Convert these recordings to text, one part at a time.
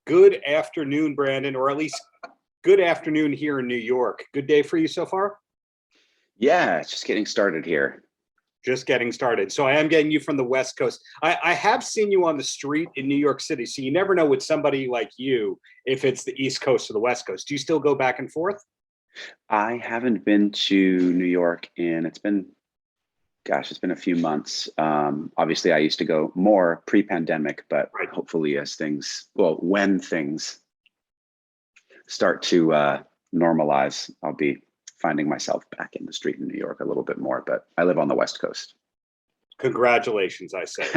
good afternoon, Brandon, or at least good afternoon here in New York. Good day for you so far? Yeah, it's just getting started here. Just getting started. So I am getting you from the West Coast. I have seen you on the street in New York City, so you never know with somebody like you if it's the East Coast or the West Coast. Do you still go back and forth? I haven't been to New York it's been a few months. Obviously, I used to go more pre-pandemic, but Right. hopefully when things start to normalize, I'll be finding myself back in the street in New York a little bit more, but I live on the West Coast. Congratulations, I say.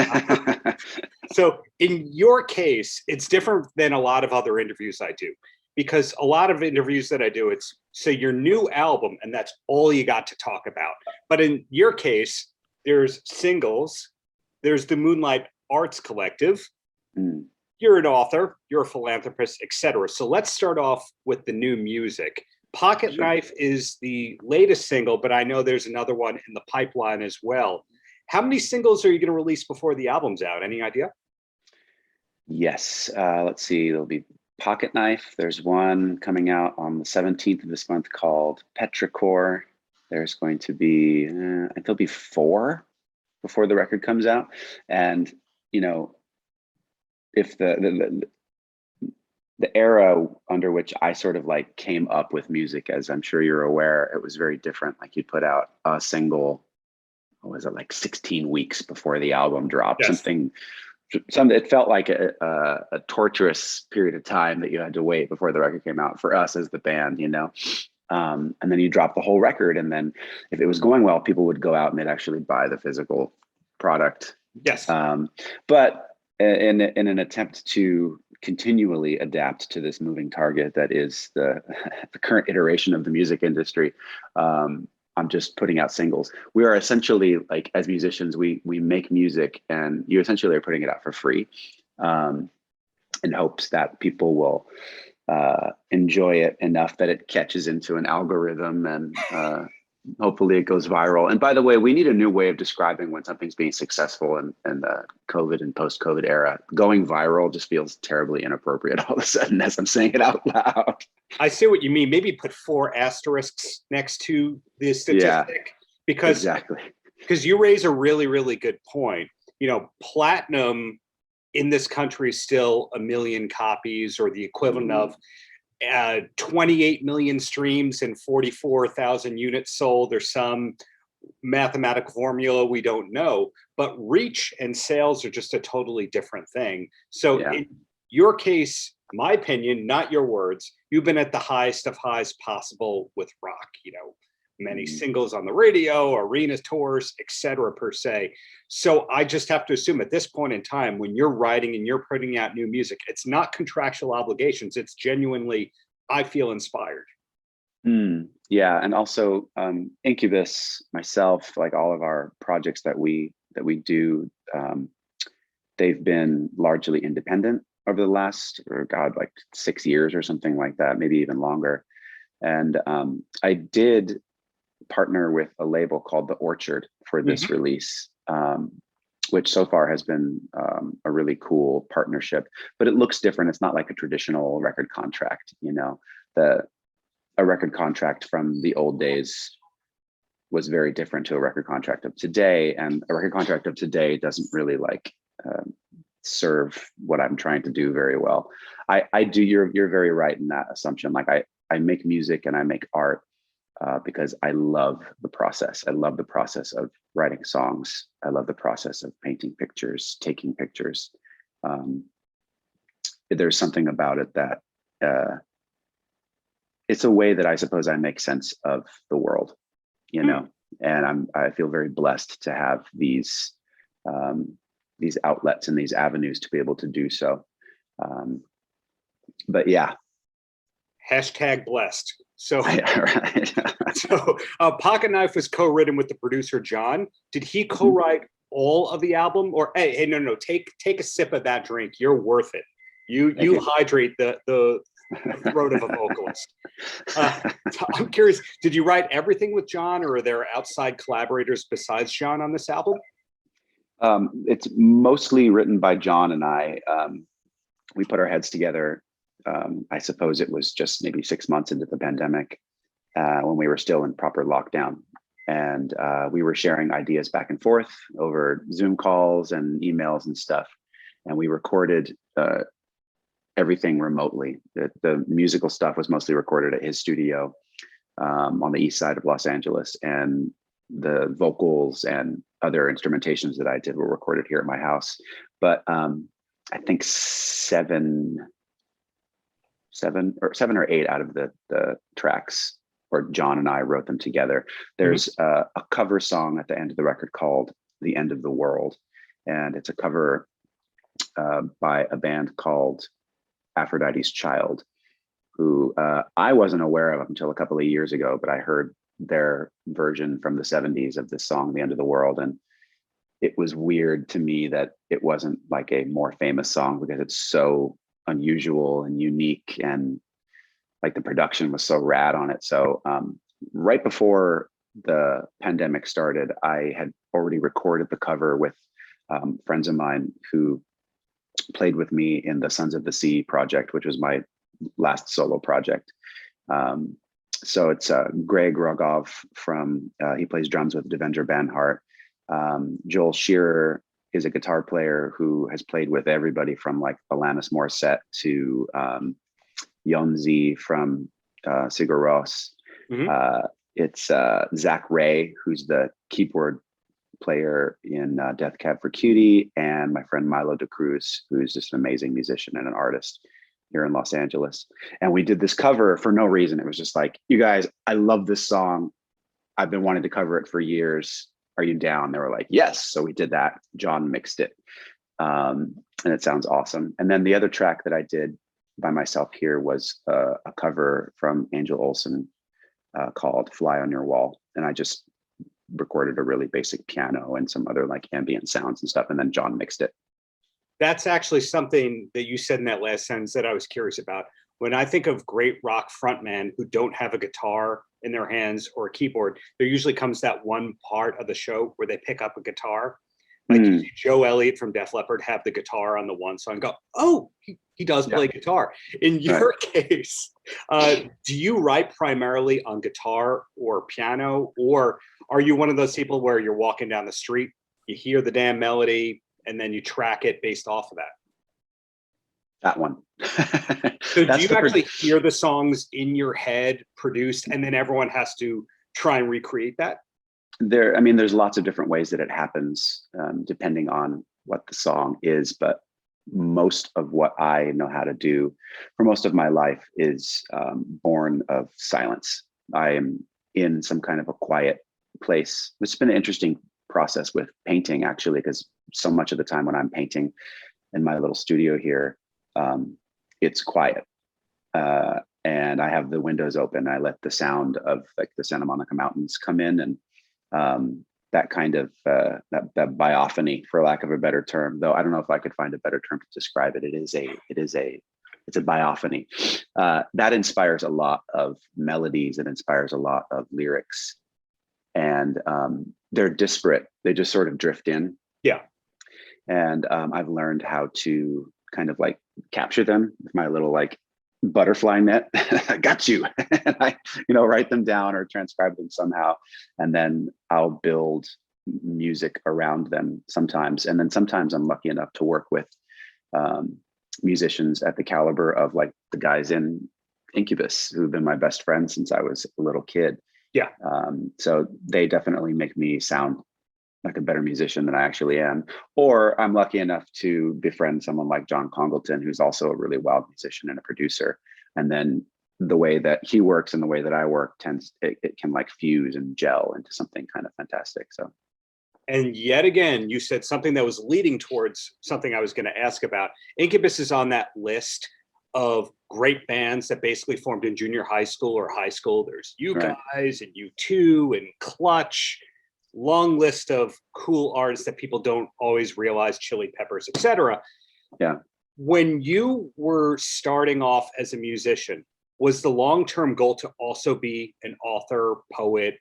So in your case, it's different than a lot of other interviews I do, because a lot of interviews that I do, it's say your new album and that's all you got to talk about. But in your case, there's singles, there's the Moonlight Arts Collective, you're an author, you're a philanthropist, etc. So let's start off with the new music. Pocket Sure. Knife is the latest single, but I know there's another one in the pipeline as well. How many singles are you going to release before the album's out? Any idea? Yes, let's see, there'll be Pocket Knife. There's one coming out on the 17th of this month called Petrichor. There's going to be, I think there'll be 4 before the record comes out. And, you know, if the era under which I sort of like came up with music, as I'm sure you're aware, it was very different. Like you'd put out a single, what was it, like 16 weeks before the album dropped? Yes. It felt like a torturous period of time that you had to wait before the record came out for us as the band, you know? And then you drop the whole record, and then if it was going well, people would go out and they'd actually buy the physical product. Yes. But in an attempt to continually adapt to this moving target that is the current iteration of the music industry, I'm just putting out singles. We are essentially, like, as musicians, we make music and you essentially are putting it out for free, in hopes that people will enjoy it enough that it catches into an algorithm and hopefully it goes viral. And by the way, we need a new way of describing when something's being successful in the COVID and post-COVID era. Going viral just feels terribly inappropriate all of a sudden as I'm saying it out loud. I see what you mean. Maybe put 4 asterisks next to the statistic, because you raise a really, really good point. You know, platinum in this country is still 1 million copies, or the equivalent of 28 million streams and 44,000 units sold, or some mathematical formula we don't know. But reach and sales are just a totally different thing. So in your case, my opinion, not your words, you've been at the highest of highs possible with rock, you know, many singles on the radio, arena tours, etc. per se. So I just have to assume at this point in time, when you're writing and you're putting out new music, it's not contractual obligations. It's genuinely, I feel inspired. Yeah, and also Incubus, myself, like all of our projects that we do, they've been largely independent over the last, like 6 years or something like that, maybe even longer. And I did partner with a label called The Orchard for this release, which so far has been a really cool partnership, but it looks different. It's not like a traditional record contract, you know. A record contract from the old days was very different to a record contract of today, and a record contract of today doesn't really like serve what I'm trying to do very well. I do, you're very right in that assumption. Like I make music and I make art because I love the process. I love the process of writing songs. I love the process of painting pictures, taking pictures. There's something about it that it's a way that I suppose I make sense of the world, you know, and I feel very blessed to have these outlets and these avenues to be able to do so. But yeah. Hashtag blessed. So, right. So Pocket Knife was co-written with the producer John. Did he co-write all of the album? Or hey, no, take a sip of that drink. You're worth it. You hydrate the throat of a vocalist. I'm curious, did you write everything with John, or are there outside collaborators besides John on this album? It's mostly written by John and I. we put our heads together. I suppose it was just maybe 6 months into the pandemic, when we were still in proper lockdown. And we were sharing ideas back and forth over Zoom calls and emails and stuff. And we recorded everything remotely. The musical stuff was mostly recorded at his studio on the east side of Los Angeles. And the vocals and other instrumentations that I did were recorded here at my house. But I think seven or eight out of the tracks, or John and I wrote them together. There's a cover song at the end of the record called "The End of the World," and it's a cover by a band called Aphrodite's Child, who I wasn't aware of until a couple of years ago, but I heard their version from the 70s of this song, "The End of the World," and it was weird to me that it wasn't like a more famous song, because it's so unusual and unique, and like the production was so rad on it. So right before the pandemic started, I had already recorded the cover with friends of mine who played with me in the Sons of the Sea project, which was my last solo project. So it's Greg Rogov from, he plays drums with Devendra Banhart. Joel Shearer is a guitar player who has played with everybody from like Alanis Morissette to Yonzi from Sigur Rós. It's Zach Ray, who's the keyboard player in Death Cab for Cutie, and my friend Milo De Cruz, who's just an amazing musician and an artist here in Los Angeles. And we did this cover for no reason. It was just like, you guys, I love this song. I've been wanting to cover it for years. Are you down? They were like, yes. So we did that. John mixed it. And it sounds awesome. And then the other track that I did by myself here was a cover from Angel Olsen called "Fly on Your Wall." And I just recorded a really basic piano and some other like ambient sounds and stuff. And then John mixed it. That's actually something that you said in that last sentence that I was curious about. When I think of great rock frontmen who don't have a guitar in their hands or a keyboard, there usually comes that one part of the show where they pick up a guitar. Like you see Joe Elliott from Def Leppard have the guitar on the one song, go, oh, he does play guitar. In your case, do you write primarily on guitar or piano, or are you one of those people where you're walking down the street, you hear the damn melody, and then you track it based off of that? That one. So do you actually hear the songs in your head produced, and then everyone has to try and recreate that? There's lots of different ways that it happens, depending on what the song is, but most of what I know how to do for most of my life is born of silence. I am in some kind of a quiet place. It's been an interesting process with painting, actually, because so much of the time when I'm painting in my little studio here, it's quiet. And I have the windows open. I let the sound of like the Santa Monica Mountains come in, and that kind of that biophony, for lack of a better term, though I don't know if I could find a better term to describe it. It's a biophony that inspires a lot of melodies. It inspires a lot of lyrics, and they're disparate. They just sort of drift in. Yeah. And I've learned how to kind of like capture them with my little like butterfly net. I got you. And I, write them down or transcribe them somehow. And then I'll build music around them sometimes. And then sometimes I'm lucky enough to work with musicians at the caliber of like the guys in Incubus, who've been my best friends since I was a little kid. Yeah. So they definitely make me sound like a better musician than I actually am. Or I'm lucky enough to befriend someone like John Congleton, who's also a really wild musician and a producer. And then the way that he works and the way that I work it can like fuse and gel into something kind of fantastic. So. And yet again, you said something that was leading towards something I was going to ask about. Incubus is on that list of great bands that basically formed in junior high school or high school. There's you guys and U2 and Clutch. Long list of cool artists that people don't always realize, Chili Peppers, etc. Yeah. When you were starting off as a musician, was the long-term goal to also be an author, poet,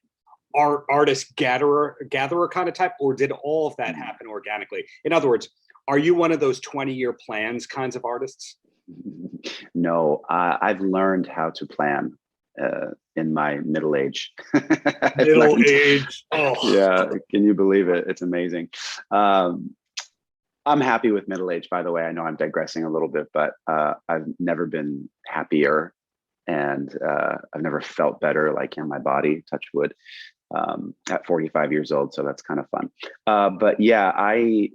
artist, gatherer kind of type, or did all of that happen organically? In other words, Are you one of those 20-year plans kinds of artists? No, I've learned how to plan in my middle age. Middle age. Oh, yeah. Can you believe it? It's amazing. I'm happy with middle age, by the way. I know I'm digressing a little bit, but I've never been happier, and I've never felt better, like in my body, touch wood, at 45 years old. So that's kind of fun. But yeah, I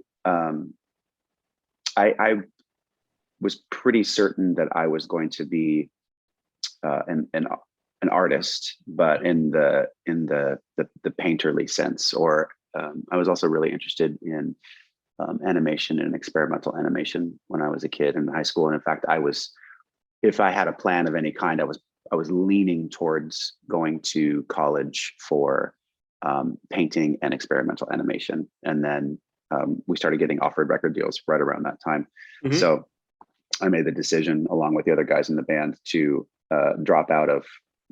was pretty certain that I was going to be an artist, but in the painterly sense. Or I was also really interested in animation and experimental animation when I was a kid in high school. And in fact, if I had a plan of any kind, I was leaning towards going to college for painting and experimental animation. And then we started getting offered record deals right around that time. Mm-hmm. So I made the decision, along with the other guys in the band, to drop out of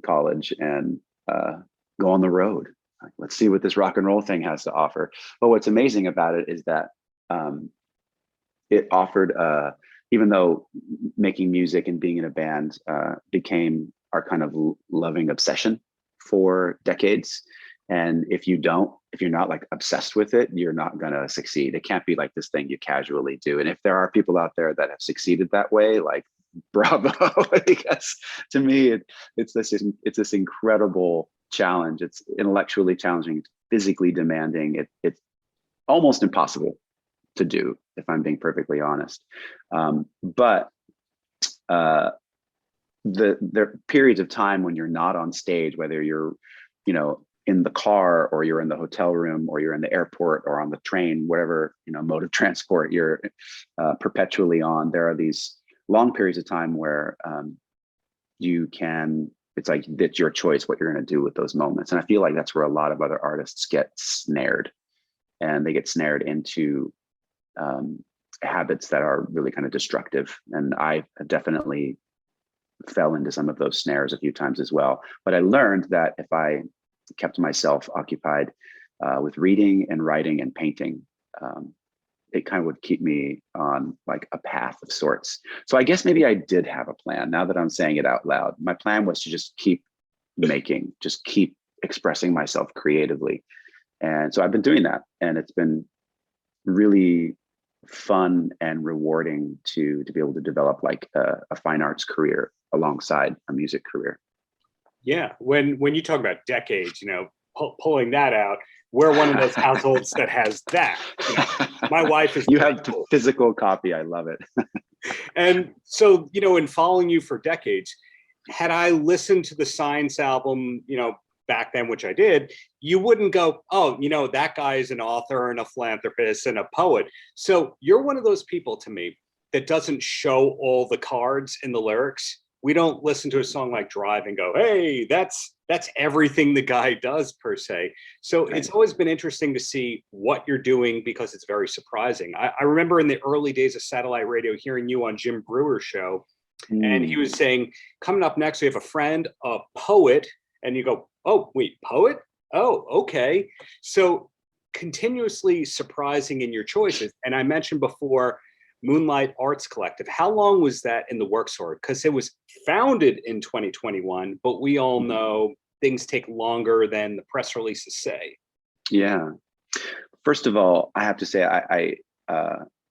college and go on the road. Like, let's see what this rock and roll thing has to offer. But what's amazing about it is that it offered, even though making music and being in a band became our kind of loving obsession for decades. And if you're not like obsessed with it, you're not going to succeed. It can't be like this thing you casually do. And if there are people out there that have succeeded that way, like, bravo, because to me, it's this incredible challenge. It's intellectually challenging, it's physically demanding. It's almost impossible to do, if I'm being perfectly honest. But there are periods of time when you're not on stage, whether you're, in the car, or you're in the hotel room, or you're in the airport, or on the train, whatever, mode of transport you're perpetually on. There are these long periods of time where it's like, it's your choice what you're going to do with those moments. And I feel like that's where a lot of other artists get snared, and they get snared into habits that are really kind of destructive. And I definitely fell into some of those snares a few times as well. But I learned that if I kept myself occupied with reading and writing and painting, it kind of would keep me on like a path of sorts. So I guess maybe I did have a plan, now that I'm saying it out loud. My plan was to just keep making, just keep expressing myself creatively. And so I've been doing that, and it's been really fun and rewarding to be able to develop like a fine arts career alongside a music career. Yeah, when you talk about decades, pulling that out, we're one of those households that has that. My wife is. You have a physical copy. I love it. And so, in following you for decades, had I listened to the Science album, back then, which I did, you wouldn't go, oh, that guy is an author and a philanthropist and a poet. So you're one of those people to me that doesn't show all the cards in the lyrics. We don't listen to a song like Drive and go, hey, that's everything the guy does, per se. So It's always been interesting to see what you're doing, because it's very surprising. I remember in the early days of satellite radio hearing you on Jim Brewer's show, and he was saying, coming up next, we have a friend, a poet, and you go, oh, wait, poet? Oh, okay. So continuously surprising in your choices. And I mentioned before, Moonlight Arts Collective. How long was that in the works for? Because it was founded in 2021, but we all know things take longer than the press releases say. Yeah. First of all, I have to say I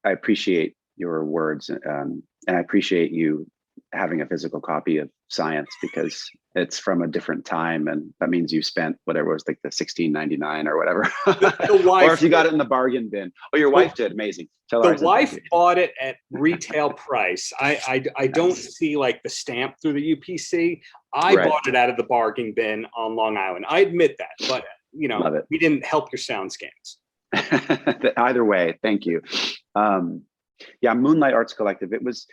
appreciate your words, and I appreciate you having a physical copy of Science, because it's from a different time, and that means you spent whatever it was, like the $16.99 or whatever. The wife, or if you got it in the bargain bin. Oh, your wife did. Amazing. The wife bought it at retail price. I don't see like the stamp through the UPC. I bought it out of the bargain bin on Long Island. I admit that, but we didn't help your sound scans. Either way, thank you. Yeah, Moonlight Arts Collective. It was,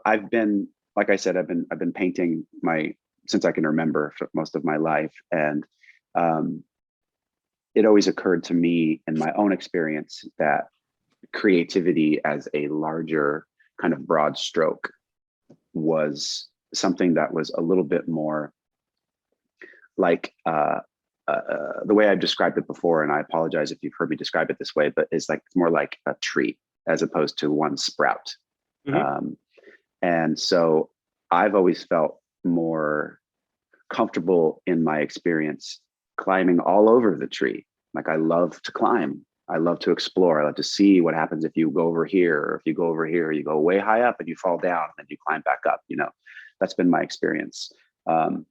I've been, like I said, I've been painting since I can remember, for most of my life. And it always occurred to me in my own experience that creativity as a larger kind of broad stroke was something that was a little bit more like the way I've described it before, and I apologize if you've heard me describe it this way, but it's like more like a tree. as opposed to one sprout. Mm-hmm. And so I've always felt more comfortable in my experience climbing all over the tree. Like, I love to climb. I love to explore. I love to see what happens if you go over here, or if you go over here, you go way high up and you fall down and you climb back up. That's been my experience. And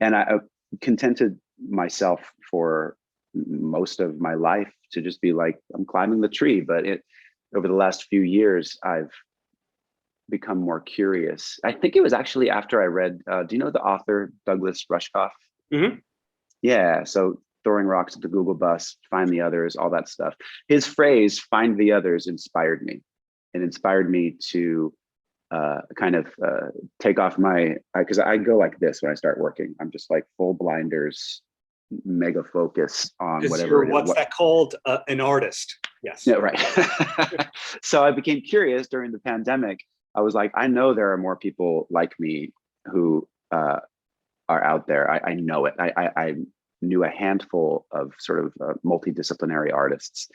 I contented myself for most of my life to just be like, I'm climbing the tree. But over the last few years, I've become more curious. I think it was actually after I read, do you know the author Douglas Rushkoff? Mm-hmm. Yeah. So throwing rocks at the Google bus, find the others, all that stuff. His phrase, find the others, inspired me. It inspired me to take off because I go like this when I start working. I'm just like full blinders, mega focus on whatever it is. What's that called? An artist. Yes. Yeah, right. So I became curious during the pandemic. I was like, I know there are more people like me who are out there. I know it. I knew a handful of sort of multidisciplinary artists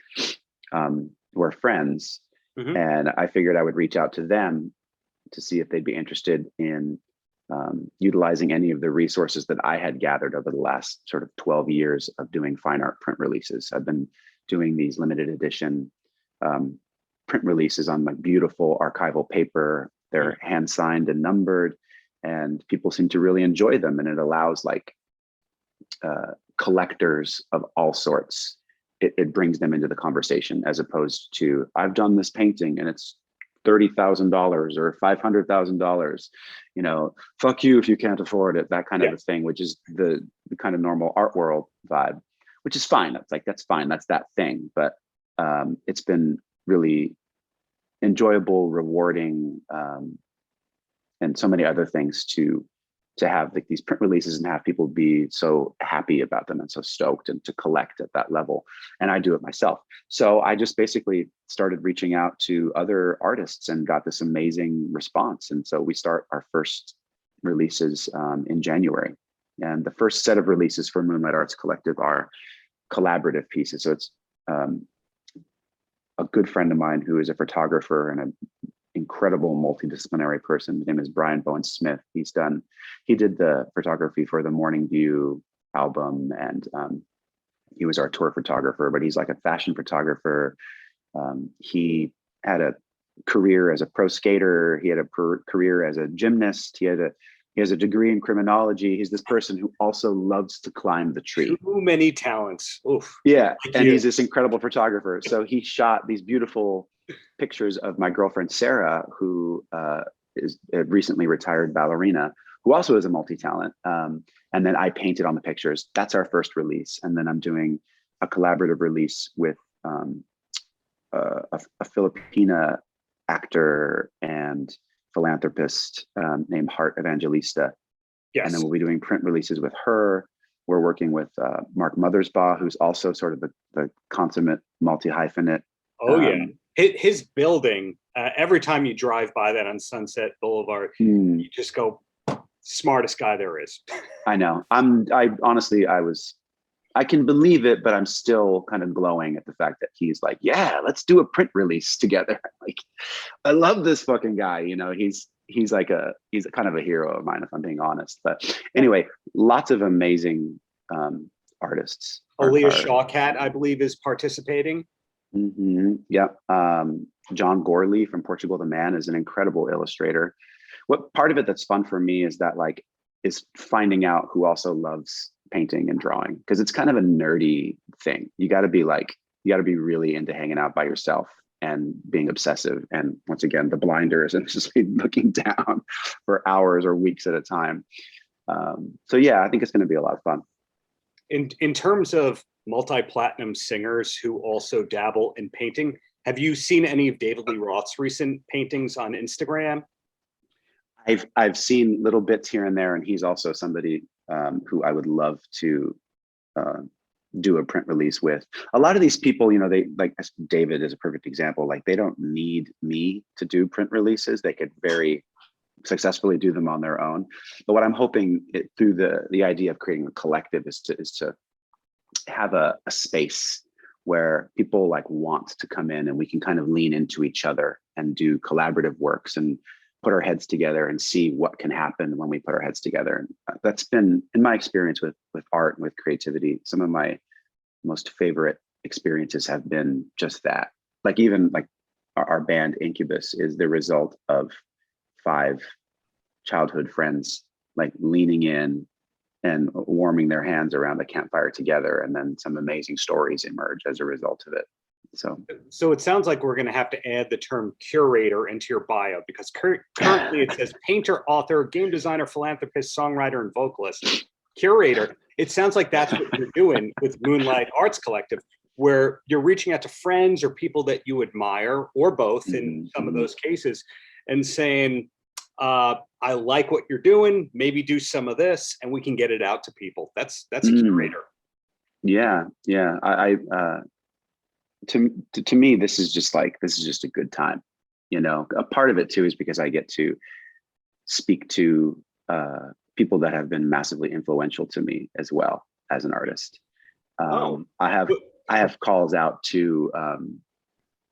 who are friends. Mm-hmm. And I figured I would reach out to them to see if they'd be interested in utilizing any of the resources that I had gathered over the last sort of 12 years of doing fine art print releases. I've been doing these limited edition print releases on like beautiful archival paper. They're hand signed and numbered, and people seem to really enjoy them. And it allows like collectors of all sorts. It brings them into the conversation, as opposed to, I've done this painting and it's $30,000 or $500,000, fuck you if you can't afford it, that kind of a thing, which is the kind of normal art world vibe, which is fine. That's fine. That's that thing. But it's been really enjoyable, rewarding, and so many other things to have like these print releases and have people be so happy about them and so stoked, and to collect at that level. And I do it myself. So I just basically started reaching out to other artists and got this amazing response. And so we start our first releases in January. And the first set of releases for Moonlight Arts Collective are collaborative pieces. So it's a good friend of mine who is a photographer and an incredible multidisciplinary person. His name is Brian Bowen Smith. He did the photography for the Morning View album, and he was our tour photographer, but he's like a fashion photographer. He had a career as a pro skater. He had a career as a gymnast. He has a degree in criminology. He's this person who also loves to climb the tree. Too many talents. Oof. Yeah, and he's this incredible photographer. So he shot these beautiful pictures of my girlfriend Sarah, who is a recently retired ballerina, who also is a multi-talent. And then I painted on the pictures. That's our first release. And then I'm doing a collaborative release with a Filipina actor and philanthropist named Heart Evangelista. Yes. And then we'll be doing print releases with her. We're working with Mark Mothersbaugh, who's also sort of the consummate multi-hyphenate. Oh, yeah. His building, every time you drive by that on Sunset Boulevard, you just go, smartest guy there is. I know. I can believe it, but I'm still kind of glowing at the fact that he's like, yeah, let's do a print release together. Like, I love this fucking guy. He's kind of a hero of mine, if I'm being honest. But anyway, lots of amazing artists. Aaliyah Shawkat, I believe, is participating. Mm-hmm. Yeah. John Gorley from Portugal the Man is an incredible illustrator. What part of it that's fun for me is finding out who also loves painting and drawing, because it's kind of a nerdy thing. You got to be really into hanging out by yourself and being obsessive. And once again, the blinders and just looking down for hours or weeks at a time. So yeah, I think it's going to be a lot of fun. In terms of multi-platinum singers who also dabble in painting, have you seen any of David Lee Roth's recent paintings on Instagram? I've seen little bits here and there, and he's also somebody who I would love to do a print release with. A lot of these people, they like, David is a perfect example. Like, they don't need me to do print releases. They could very successfully do them on their own. But what I'm hoping through the idea of creating a collective is to have a space where people like want to come in and we can kind of lean into each other and do collaborative works and put our heads together and see what can happen when we put our heads together. And that's been, in my experience with art and with creativity, some of my most favorite experiences have been just that. Like even like our band Incubus is the result of 5 childhood friends like leaning in and warming their hands around a campfire together, and then some amazing stories emerge as a result of it. So it sounds like we're going to have to add the term curator into your bio, because currently it says painter, author, game designer, philanthropist, songwriter, and vocalist. Curator. It sounds like that's what you're doing with Moonlight Arts Collective, where you're reaching out to friends or people that you admire, or both in some of those cases, and saying, I like what you're doing, maybe do some of this, and we can get it out to people. That's a curator. Yeah. To me, this is just a good time. You know, a part of it too is because I get to speak to people that have been massively influential to me as well as an artist. I have calls out to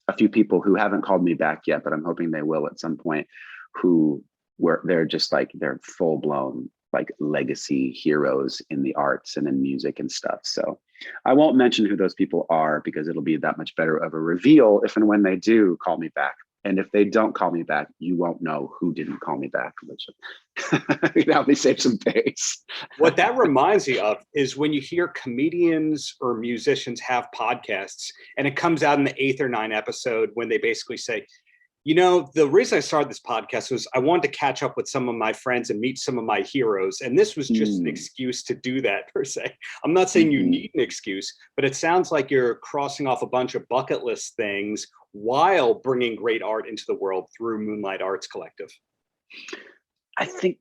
a few people who haven't called me back yet, but I'm hoping they will at some point, they're full blown like legacy heroes in the arts and in music and stuff. So I won't mention who those people are because it'll be that much better of a reveal if and when they do call me back. And if they don't call me back, you won't know who didn't call me back, which would help me save some face. What that reminds me of is when you hear comedians or musicians have podcasts and it comes out in the 8th or 9th episode when they basically say, you know, the reason I started this podcast was I wanted to catch up with some of my friends and meet some of my heroes. And this was just an excuse to do that, per se. I'm not saying you need an excuse, but it sounds like you're crossing off a bunch of bucket list things while bringing great art into the world through Moonlight Arts Collective. I think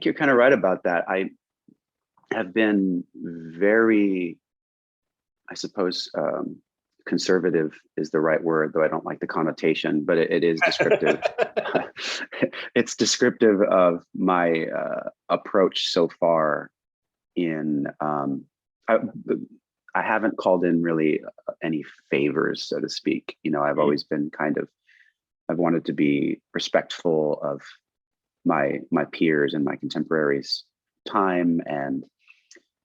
you're kind of right about that. I have been very, I suppose, conservative is the right word, though I don't like the connotation, but it is descriptive. It's descriptive of my approach so far in, I haven't called in really any favors, so to speak. You know, I've always been I've wanted to be respectful of my peers and my contemporaries' time and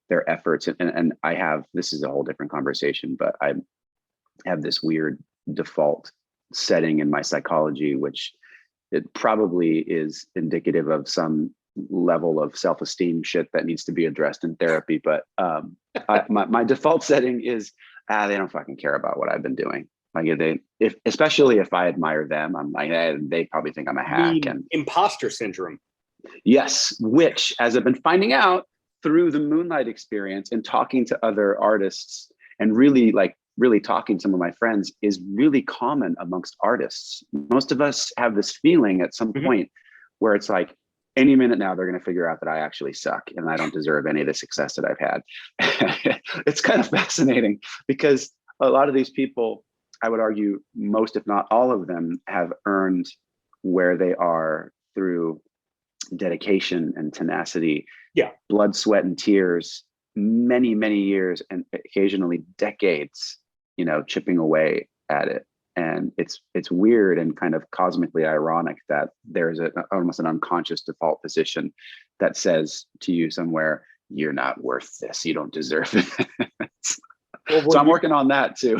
their efforts. And I have, this is a whole different conversation, but I have this weird default setting in my psychology, which it probably is indicative of some level of self-esteem shit that needs to be addressed in therapy. But my default setting is, they don't fucking care about what I've been doing. Like especially if I admire them, I'm like, they probably think I'm a hack. And imposter syndrome. Yes, which, as I've been finding out through the Moonlight experience and talking to other artists and really talking to some of my friends, is really common amongst artists. Most of us have this feeling at some point where it's like, any minute now, they're going to figure out that I actually suck and I don't deserve any of the success that I've had. It's kind of fascinating because a lot of these people, I would argue most, if not all of them, have earned where they are through dedication and tenacity, blood, sweat, and tears, many, many years and occasionally decades, you know, chipping away at it. And it's weird and kind of cosmically ironic that there's almost an unconscious default position that says to you somewhere, you're not worth this, you don't deserve it. So I'm working on that too.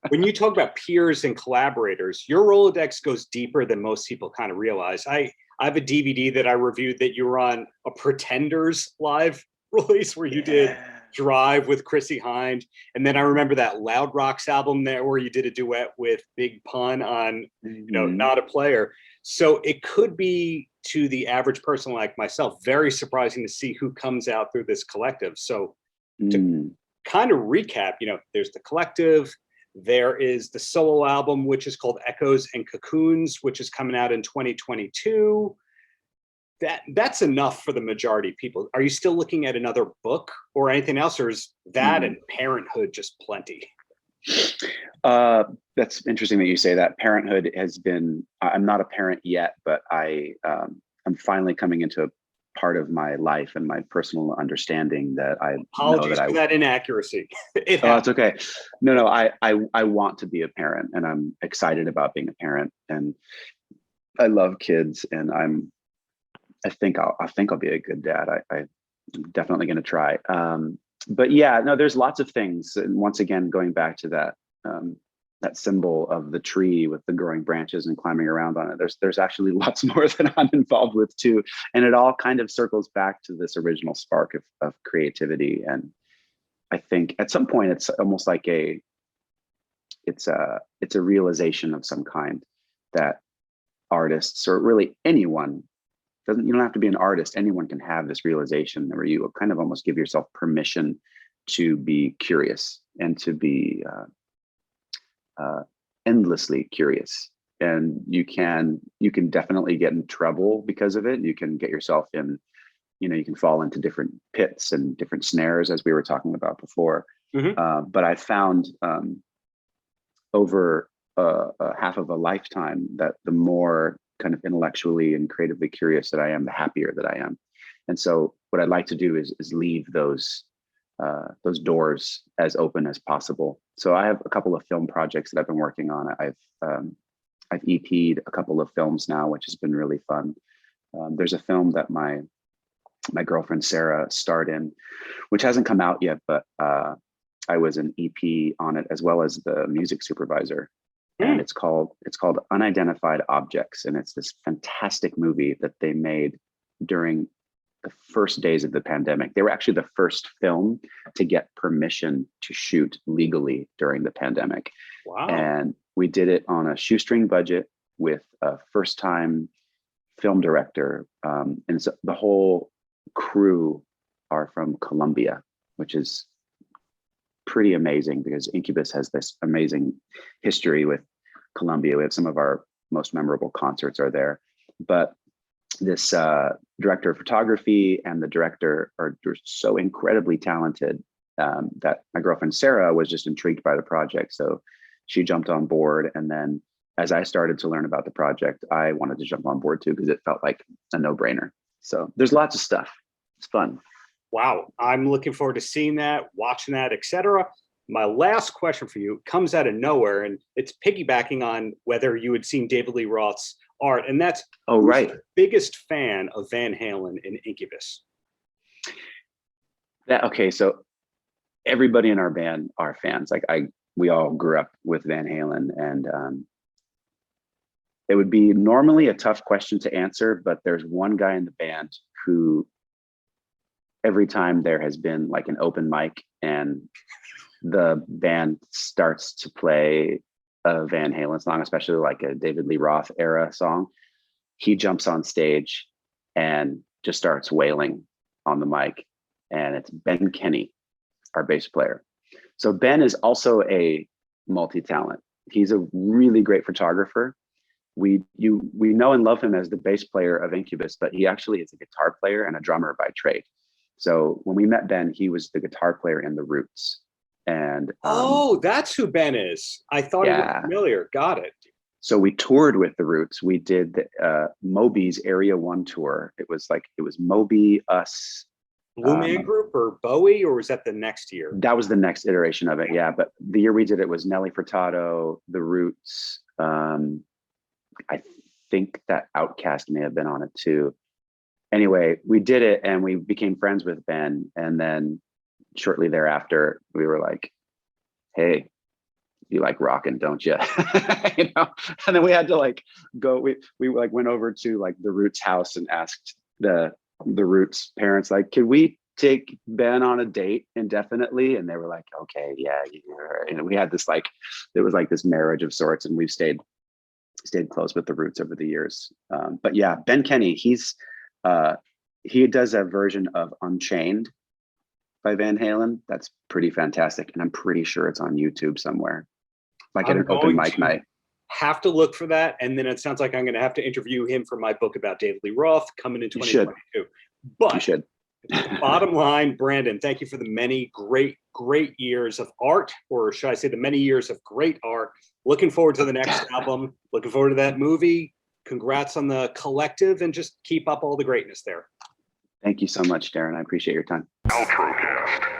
When you talk about peers and collaborators, your Rolodex goes deeper than most people kind of realize. I have a DVD that I reviewed that you were on a Pretenders live release where you did Drive with Chrissy Hind. And then I remember that Loud Rocks album there where you did a duet with Big Pun on, you know, Not a Player. So it could be, to the average person like myself, very surprising to see who comes out through this collective. So to kind of recap, you know, there's the collective, there is the solo album, which is called Echoes and Cocoons, which is coming out in 2022. That's enough for the majority of people. Are you still looking at another book or anything else, or is that and parenthood just plenty? That's interesting that you say that. Parenthood has been, I'm not a parent yet, but I'm finally coming into part of my life and my personal understanding that I apologies know that for that inaccuracy. It's okay. No, I want to be a parent, and I'm excited about being a parent, and I love kids, and I think I'll be a good dad. I'm definitely going to try. But yeah, no, there's lots of things. And once again, going back to that symbol of the tree with the growing branches and climbing around on it, there's actually lots more that I'm involved with too. And it all kind of circles back to this original spark of creativity. And I think at some point it's almost like it's a realization of some kind that artists, or really anyone, you don't have to be an artist, anyone can have this realization where you kind of almost give yourself permission to be curious and to be endlessly curious. And you can definitely get in trouble because of it. You can get yourself in, you can fall into different pits and different snares, as we were talking about before. Mm-hmm. But I found over half of a lifetime that the more kind of intellectually and creatively curious that I am, the happier that I am. And so what I'd like to do is leave those doors as open as possible. So I have a couple of film projects that I've been working on. I've EP'd a couple of films now, which has been really fun. There's a film that my girlfriend Sarah starred in, which hasn't come out yet, but I was an EP on it as well as the music supervisor. And it's called Unidentified Objects, and it's this fantastic movie that they made during the first days of the pandemic. They were actually the first film to get permission to shoot legally during the pandemic. Wow! And we did it on a shoestring budget with a first-time film director, and so the whole crew are from Colombia, which is pretty amazing because Incubus has this amazing history with Colombia. We have some of our most memorable concerts are there, but this director of photography and the director are so incredibly talented that my girlfriend Sarah was just intrigued by the project. So she jumped on board. And then as I started to learn about the project, I wanted to jump on board too, because it felt like a no-brainer. So there's lots of stuff. It's fun. Wow. I'm looking forward to seeing that, watching that, etc. My last question for you comes out of nowhere, and it's piggybacking on whether you had seen David Lee Roth's art, and that's right. The biggest fan of Van Halen and Incubus. Okay, so everybody in our band are fans. We all grew up with Van Halen, and it would be normally a tough question to answer, but there's one guy in the band who, every time there has been like an open mic and the band starts to play a Van Halen song, especially like a David Lee Roth era song, he jumps on stage and just starts wailing on the mic. And it's Ben Kenny, our bass player. So Ben is also a multi-talent. He's a really great photographer. We know and love him as the bass player of Incubus, but he actually is a guitar player and a drummer by trade. So when we met Ben, he was the guitar player in The Roots. And that's who Ben is. I thought he was familiar. Got it. So we toured with The Roots. We did Moby's Area 1 tour. It was Moby, us, Blue Man Group or Bowie, or was that the next year? That was the next iteration of it, yeah. But the year we did it was Nelly Furtado, The Roots. I think that Outkast may have been on it too. Anyway, we did it and we became friends with Ben. And then shortly thereafter, we were like, hey, you like rocking, don't you? You know? And then we had to go, we went over to The Roots house and asked the Roots parents, could we take Ben on a date indefinitely? And they were like, okay, yeah. We had this it was this marriage of sorts, and we've stayed close with the Roots over the years. But yeah, Ben Kenny, he does a version of Unchained by Van Halen. That's pretty fantastic. And I'm pretty sure it's on YouTube somewhere, at an open mic night. Have to look for that. And then it sounds like I'm going to have to interview him for my book about David Lee Roth coming in 2022. But you should. Bottom line, Brandon, thank you for the many great years of art, or should I say the many years of great art. Looking forward to the next album. Looking forward to that movie. Congrats on the collective, and just keep up all the greatness there. Thank you so much, Darren. I appreciate your time. Paltrocast.